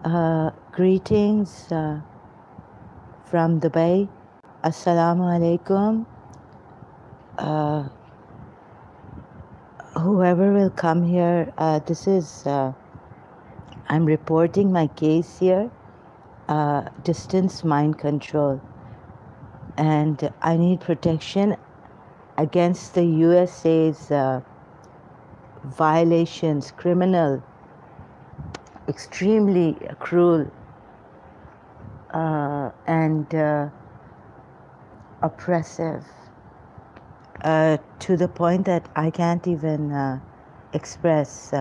Greetings from Dubai. Assalamu alaikum. Uh, Whoever will come here, I'm reporting my case here, distance mind control. And I need protection against the USA's violations, criminal, extremely cruel, and oppressive. To the point that I can't even express.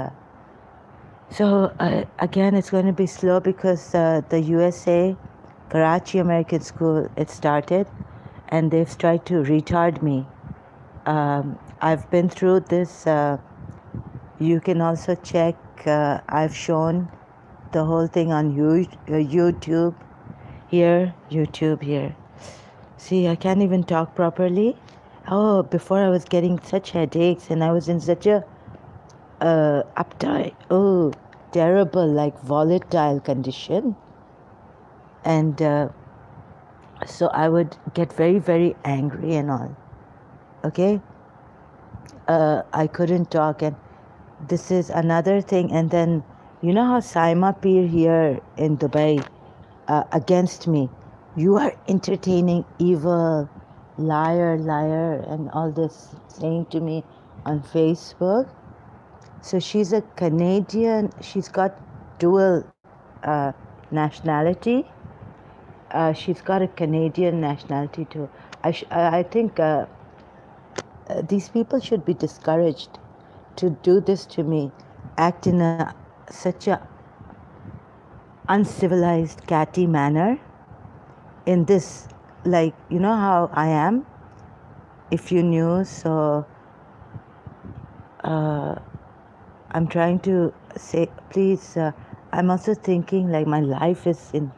Again, it's going to be slow because the USA, Karachi American School, it started, and they've tried to retard me. I've been through this. You can also check. I've shown the whole thing on YouTube. YouTube here. See, I can't even talk properly. Oh, before I was getting such headaches and I was in such a uptight, terrible, like volatile condition. And so I would get very, very angry and all. Okay? I couldn't talk, and this is another thing. And then, you know how Saima Peer here in Dubai against me, you are entertaining evil, liar, liar, and all this saying to me on Facebook. So she's a Canadian, she's got dual nationality. She's got a Canadian nationality too. I think these people should be discouraged to do this to me, act in such a uncivilized, catty manner. In this, like, you know how I am, if you knew. So I'm trying to say, please, I'm also thinking like my life is in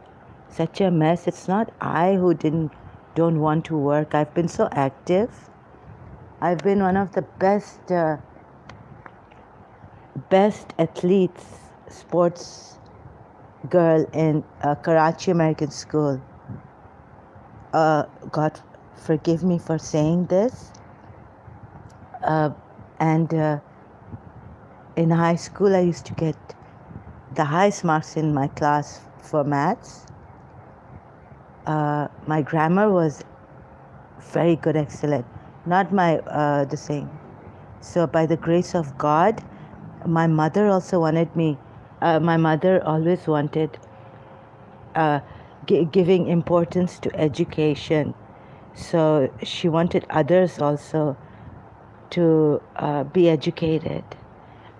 such a mess. It's not I who don't want to work. I've been so active. I've been one of the best athletes, sports girl in Karachi American School. God forgive me for saying this. And in high school, I used to get the highest marks in my class for maths. My grammar was very good, excellent. Not my the same. So by the grace of God, my mother also wanted me. My mother always wanted giving importance to education. So she wanted others also to be educated.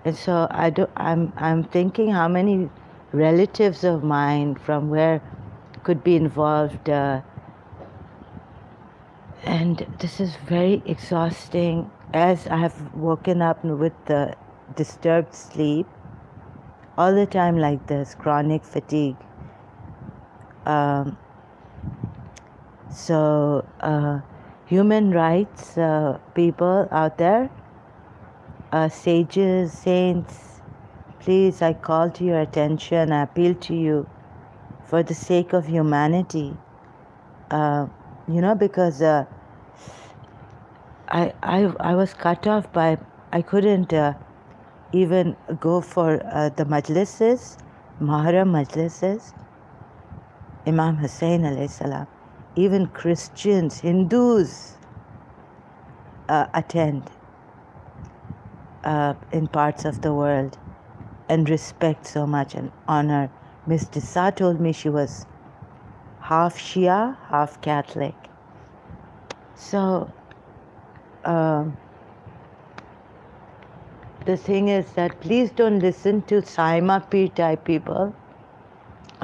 And so I'm thinking how many relatives of mine from where could be involved. And this is very exhausting, as I have woken up with the disturbed sleep all the time like this, chronic fatigue. Human rights people out there, sages, saints, please, I call to your attention, I appeal to you for the sake of humanity. Because I was cut off by, I couldn't even go for the majlises, Muharram majlises, Imam Hussein alayhi salam. Even Christians, Hindus attend in parts of the world and respect so much and honor. Miss Dissa told me she was half Shia, half Catholic. So the thing is that please don't listen to Saima Peer type people.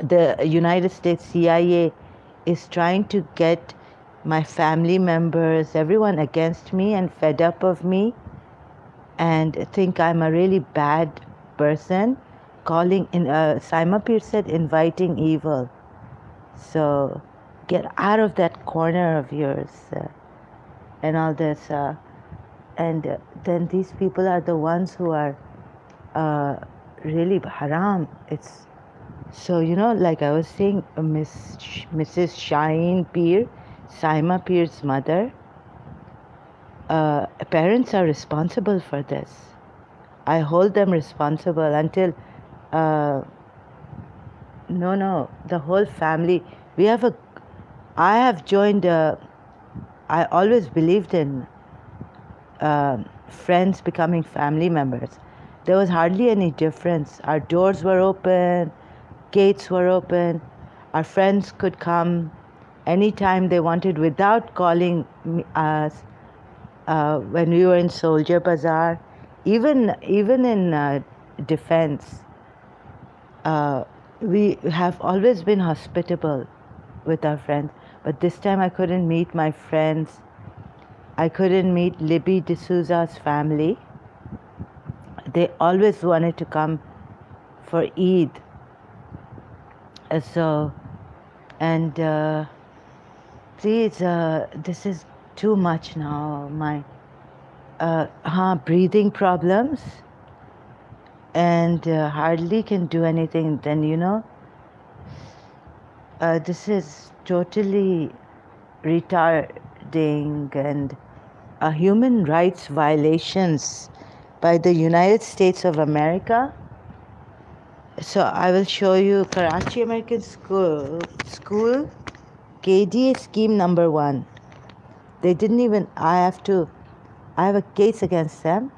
The United States CIA is trying to get my family members, everyone against me and fed up of me and think I'm a really bad person, calling in, Saima Peer said, inviting evil. So get out of that corner of yours and all this. And then these people are the ones who are really haram. It's So, like I was saying, Mrs. Shaheen Peer, Saima Peer's mother, parents are responsible for this. I hold them responsible until, uh, no, the whole family. I have joined, I always believed in friends becoming family members. There was hardly any difference. Our doors were open, gates were open. Our friends could come anytime they wanted without calling us when we were in Soldier Bazaar. Even in defense, we have always been hospitable with our friends. But this time I couldn't meet my friends. I couldn't meet Libby D'Souza's family. They always wanted to come for Eid. So, and please, this is too much now. My breathing problems, and hardly can do anything. Then this is totally retarding and human rights violations by the United States of America. So I will show you Karachi American School KDA scheme number 1. They didn't even, I have a case against them.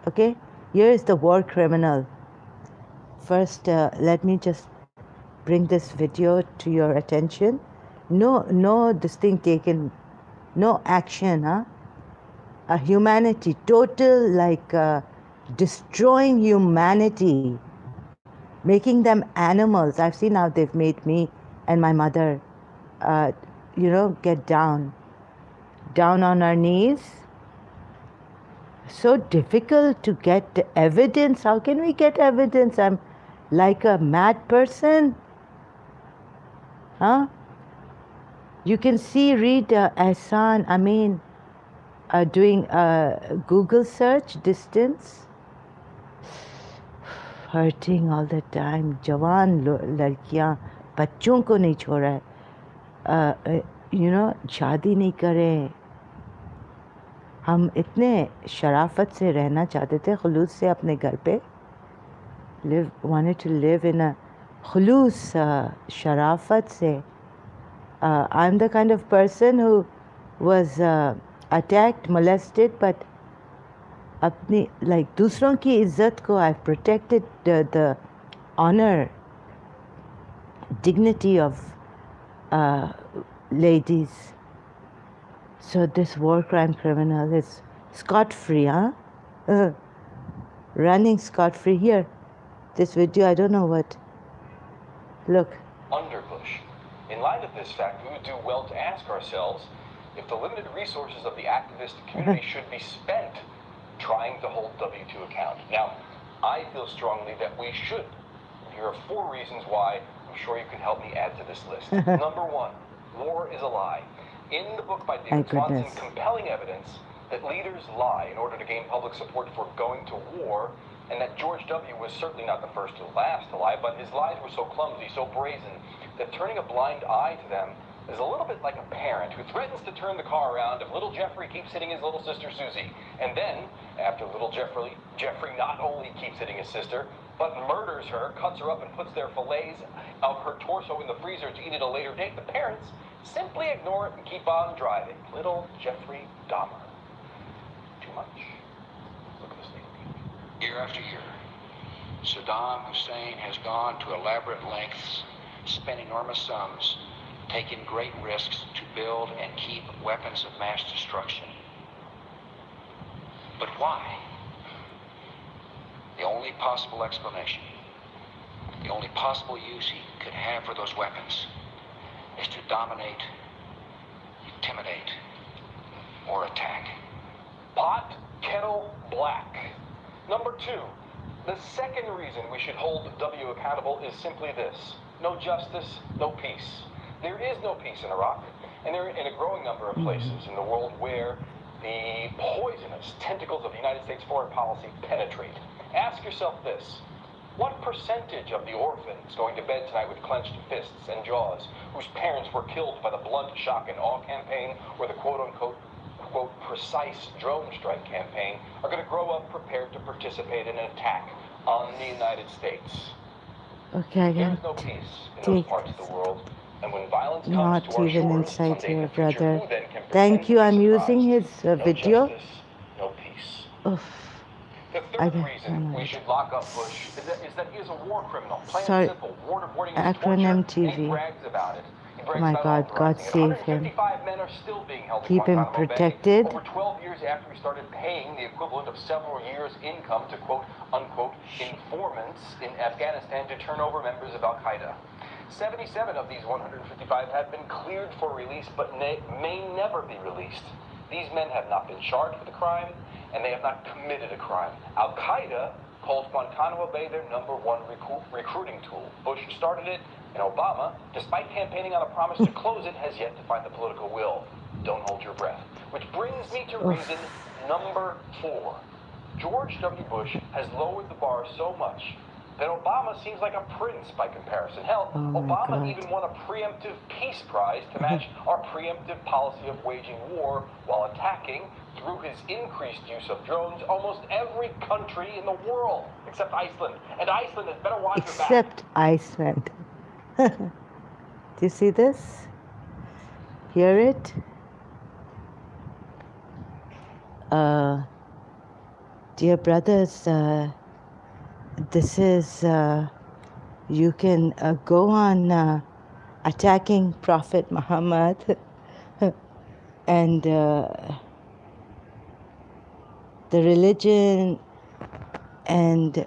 Okay, here is the war criminal. First, let me just bring this video to your attention. No, this thing taken, no action, huh? A humanity, total destroying humanity, making them animals. I've seen how they've made me and my mother, get down on our knees. So difficult to get evidence. How can we get evidence? I'm like a mad person. Huh? You can read Ahsan Amin doing a Google search, distance. Hurting all the time. जवान लड़कियां बच्चों को नहीं छोड़ा है. शादी नहीं करें. हम इतने शराफत से रहना चाहते थे, खुलूस से अपने घर पे. Wanted to live in a खुलूस, शराफत से. I'm the kind of person who was attacked, molested, but अपनी दूसरों की इज्जत को I've protected the honor, dignity of ladies. So this war crime criminal is scot-free, huh? Running scot-free. Here, this video, I don't know what. Look. Under Bush. In light of this fact, we would do well to ask ourselves if the limited resources of the activist community should be spent trying to hold W to account. Now, I feel strongly that we should. Here are 4 reasons why. I'm sure you can help me add to this list. Number 1, war is a lie. In the book by David Swanson, compelling evidence that leaders lie in order to gain public support for going to war, and that George W. was certainly not the first or last to lie, but his lies were so clumsy, so brazen, that turning a blind eye to them is a little bit like a parent who threatens to turn the car around if little Jeffrey keeps hitting his little sister Susie. And then, after little Jeffrey not only keeps hitting his sister, but murders her, cuts her up, and puts their fillets of her torso in the freezer to eat at a later date, the parents simply ignore it and keep on driving. Little Jeffrey Dahmer. Too much? Look at this thing. Year after year, Saddam Hussein has gone to elaborate lengths, spent enormous sums, taken great risks to build and keep weapons of mass destruction. But why? The only possible explanation, the only possible use he could have for those weapons is to dominate, intimidate, or attack. Pot, kettle, black. Number 2, the second reason we should hold W accountable is simply this. No justice, no peace. There is no peace in Iraq, and there are in a growing number of places in the world where the poisonous tentacles of the United States foreign policy penetrate. Ask yourself this. What percentage of the orphans going to bed tonight with clenched fists and jaws, whose parents were killed by the blunt shock and awe campaign or the quote-unquote quote, precise drone strike campaign, are going to grow up prepared to participate in an attack on the United States? Okay, I There can is no peace in those take parts of the world, and when violence comes not to our even shores inside someday in here, the future, brother. who then can Thank pretend you. to be I'm using surprised? his No video. justice, no peace. Oof. The I third don't reason we know. should lock up Bush is that he is a war criminal. Plain and Sorry. simple. Waterboarding is Acronym torture, and he TV. brags about it. He Oh brags my about God, God authorizing it. save him. 155 men are still being held in Keep him Guantanamo Bay. protected. Over 12 years after we started paying the equivalent of several years' income to quote unquote informants in Afghanistan to turn over members of Al-Qaeda. 77 of these 155 have been cleared for release, but may never be released. These men have not been charged with a crime, and they have not committed a crime. Al-Qaeda calls Guantanamo Bay their #1 recruiting tool. Bush started it, and Obama, despite campaigning on a promise to close it, has yet to find the political will. Don't hold your breath. Which brings me to reason number 4. George W. Bush has lowered the bar so much that Obama seems like a prince by comparison. Hell, Oh my Obama God. even won a preemptive peace prize to match our preemptive policy of waging war while attacking, through his increased use of drones, almost every country in the world, except Iceland. And Iceland had better watch her back. Except Iceland. Do you see this? Hear it? Dear brothers, this is, you can go on attacking Prophet Muhammad and the religion, and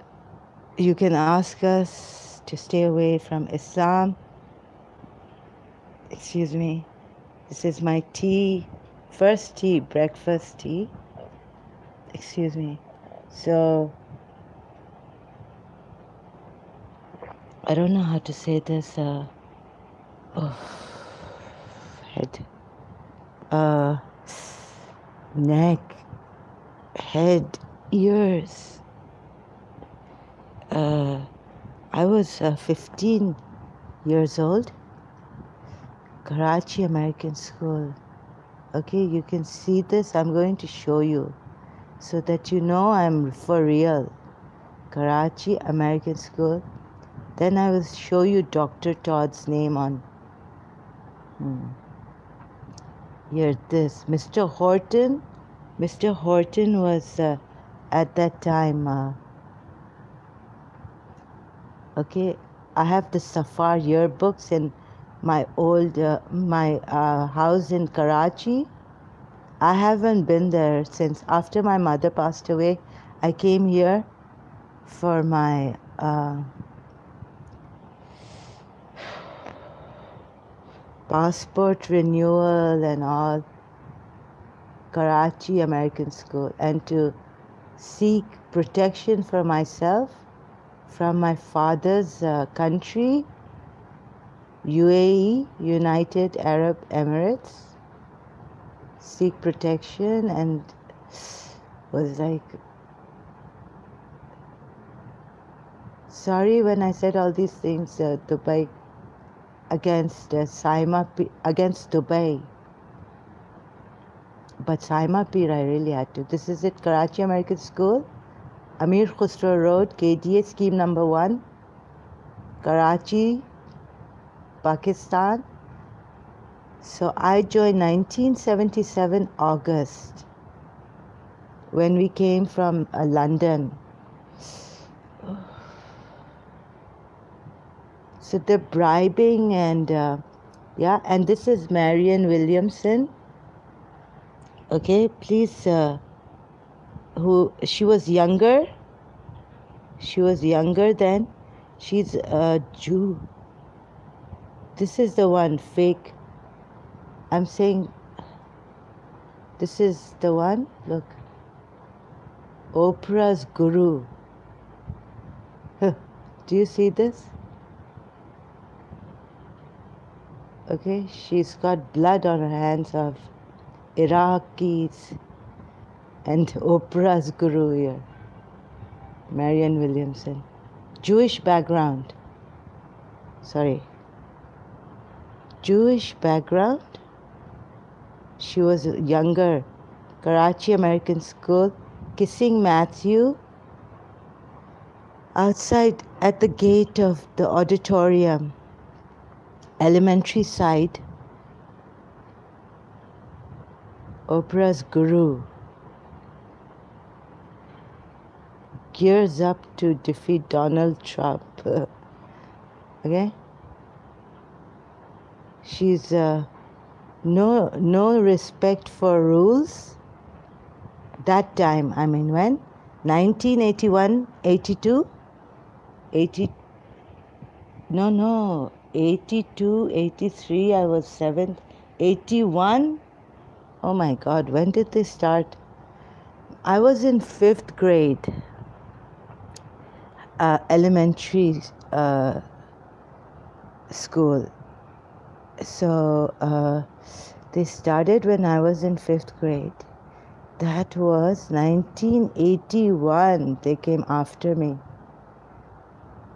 you can ask us to stay away from Islam. Excuse me. This is my tea, first tea, breakfast tea. Excuse me. So, I don't know how to say this. Head. Neck. Head. Ears. I was 15 years old. Karachi American School. Okay, you can see this. I'm going to show you so that you know I'm for real. Karachi American School. Then I will show you Dr. Todd's name on here. This Mr. Horton. Mr. Horton was at that time. Okay, I have the Safar yearbooks in my old house in Karachi. I haven't been there since after my mother passed away. I came here for my passport renewal and all. Karachi American School, and to seek protection for myself from my father's country, UAE, United Arab Emirates. Seek protection, and was like, sorry when I said all these things, Dubai, against against Dubai. But Saima Peer, I really had to. This is it, Karachi American School, Amir Khusro Road, KDA scheme number 1, Karachi, Pakistan. So I joined 1977 August when we came from London. So they're bribing and yeah, and this is Marianne Williamson. Okay, please, who, she was younger then. She's a Jew. This is the one, fake. I'm saying, this is the one, look. Oprah's guru. Do you see this? Okay, she's got blood on her hands of Iraqis and Oprah's guru here, Marianne Williamson. Jewish background. Sorry. Jewish background. She was younger. Karachi American School. Kissing Matthew outside at the gate of the auditorium. Elementary side. Oprah's guru. Gears up to defeat Donald Trump. Okay? She's no respect for rules. That time, I mean when? 1981, 82? 80, no, 82, 83, I was 7th. 81? Oh my God, when did they start? I was in 5th grade, elementary school. So they started when I was in 5th grade. That was 1981. They came after me.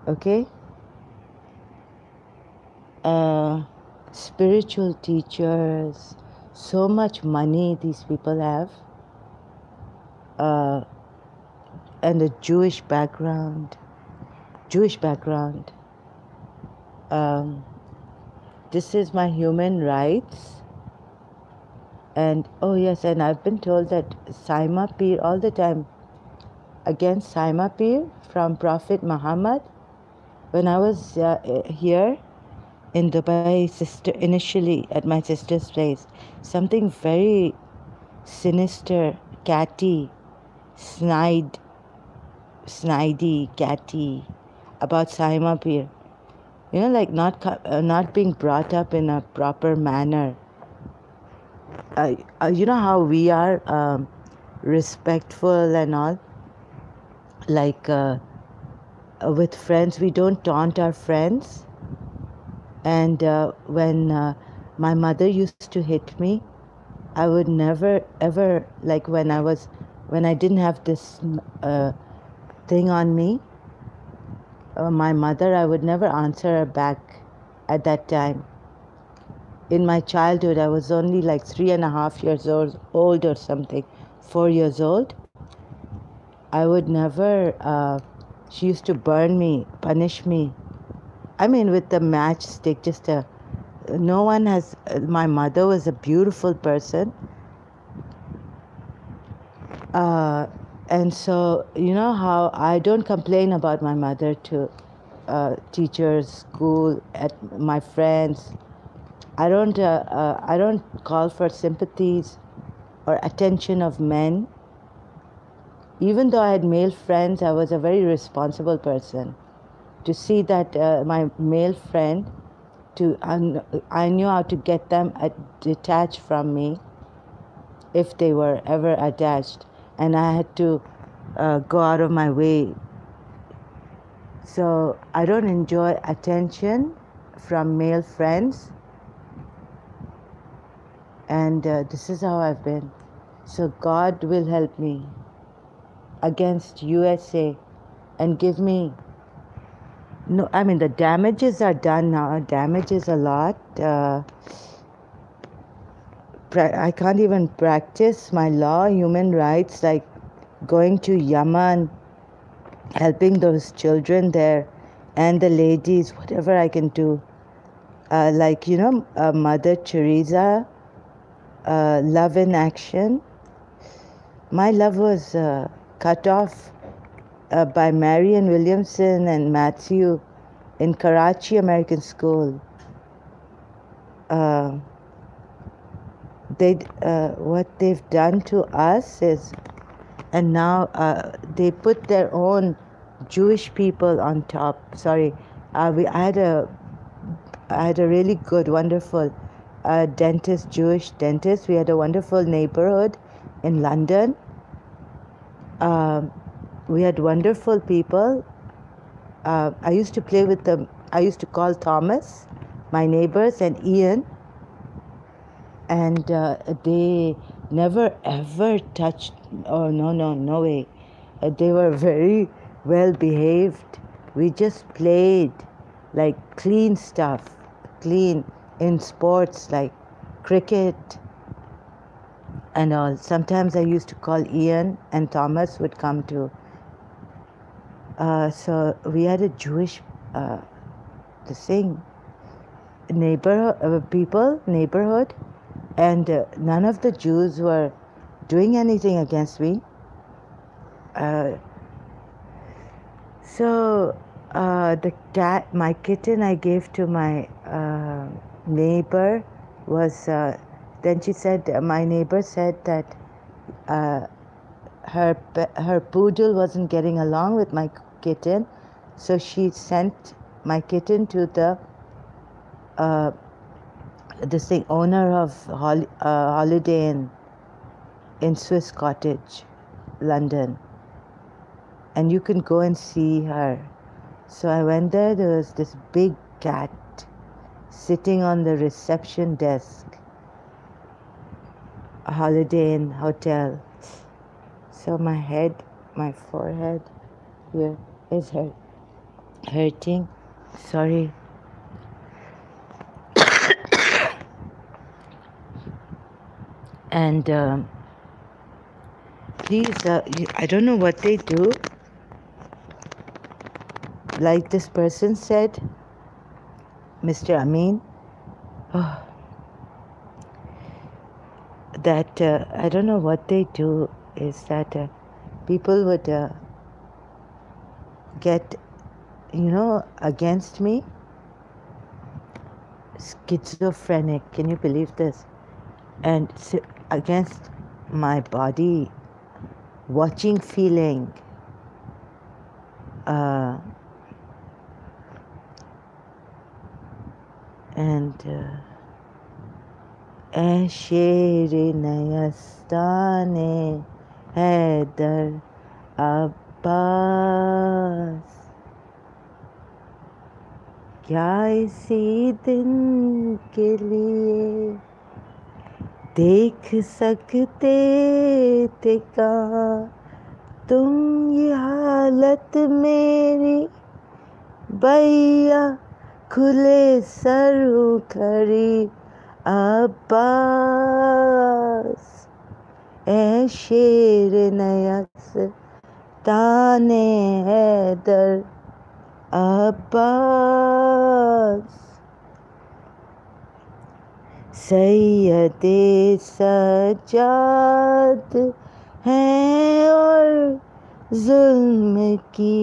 Okay? Spiritual teachers, so much money these people have, and a Jewish background. This is my human rights. And oh yes, and I've been told that Saima Peer all the time, against Saima Peer from Prophet Muhammad. When I was here in Dubai, initially at my sister's place, something very sinister, catty, snidey, catty about Saima Peer. You know, like not being brought up in a proper manner. You know how we are respectful and all. Like with friends, we don't taunt our friends. And when my mother used to hit me, I would never ever, like when I didn't have this thing on me, my mother, I would never answer her back at that time. In my childhood, I was only like 3.5 years old or something, 4 years old. I would never, she used to burn me, punish me. I mean, with the matchstick, no one has, my mother was a beautiful person. And so, you know how I don't complain about my mother to teachers, school, at my friends. I don't call for sympathies or attention of men. Even though I had male friends, I was a very responsible person. To see that my male friend, I knew how to get them detached from me if they were ever attached, and I had to go out of my way. So I don't enjoy attention from male friends. And this is how I've been. So God will help me against USA and give me, no, I mean the damages are done now. Damage is a lot. I can't even practice my law, human rights, like going to Yemen, helping those children there and the ladies, whatever I can do. Like, you know, Mother Teresa, love in action. My love was cut off by Marion Williamson and Matthew in Karachi American School. What they've done to us is, and now they put their own Jewish people on top. Sorry, I had a really good, wonderful dentist, Jewish dentist. We had a wonderful neighborhood in London. We had wonderful people. I used to play with them. I used to call Thomas, my neighbors, and Ian. And they never ever touched, oh no way. They were very well behaved. We just played like clean stuff, clean in sports like cricket and all. Sometimes I used to call Ian, and Thomas would come to. So we had a Jewish neighborhood, and none of the Jews were doing anything against me. So the cat, my kitten, I gave to my neighbor was. Then she said, my neighbor said that her poodle wasn't getting along with my kitten, so she sent my kitten to the owner of Holiday Inn in Swiss Cottage, London, and you can go and see her. So I went there. There was this big cat sitting on the reception desk, a Holiday Inn hotel. So my forehead here is hurting. Sorry. And please, I don't know what they do. Like this person said, Mr. Amin, that I don't know what they do is that people would get, against me, schizophrenic, can you believe this? And against my body, watching, feeling, and ऐ शेर नयस्ताने हैदर अब्बास, क्या इसी दिन के लिए देख सकते थे कहाँ तुम ये हालत मेरी, भैया खुले सर खड़ी अब्बास, ऐ शेर नयस्ताने हैदर अब्बास, सैयदे सज्जाद हैं और जुल्म की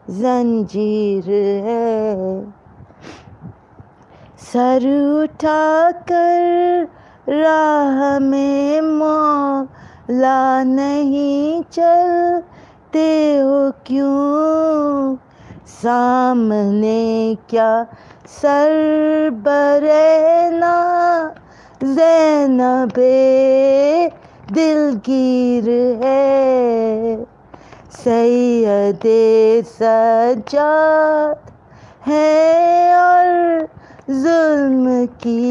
जंजीर है, सर उठाकर राह में मौला नहीं चलते हो क्यों, सामने क्या सर बरहना ज़ैनबे दिलगीर है, सैयदे सज्जाद है और जुल्म की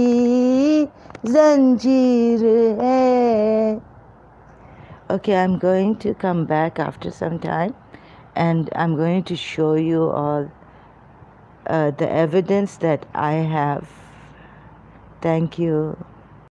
जंजीर है. Okay, I'm going to come back after some time and I'm going to show you all the evidence that I have. Thank you.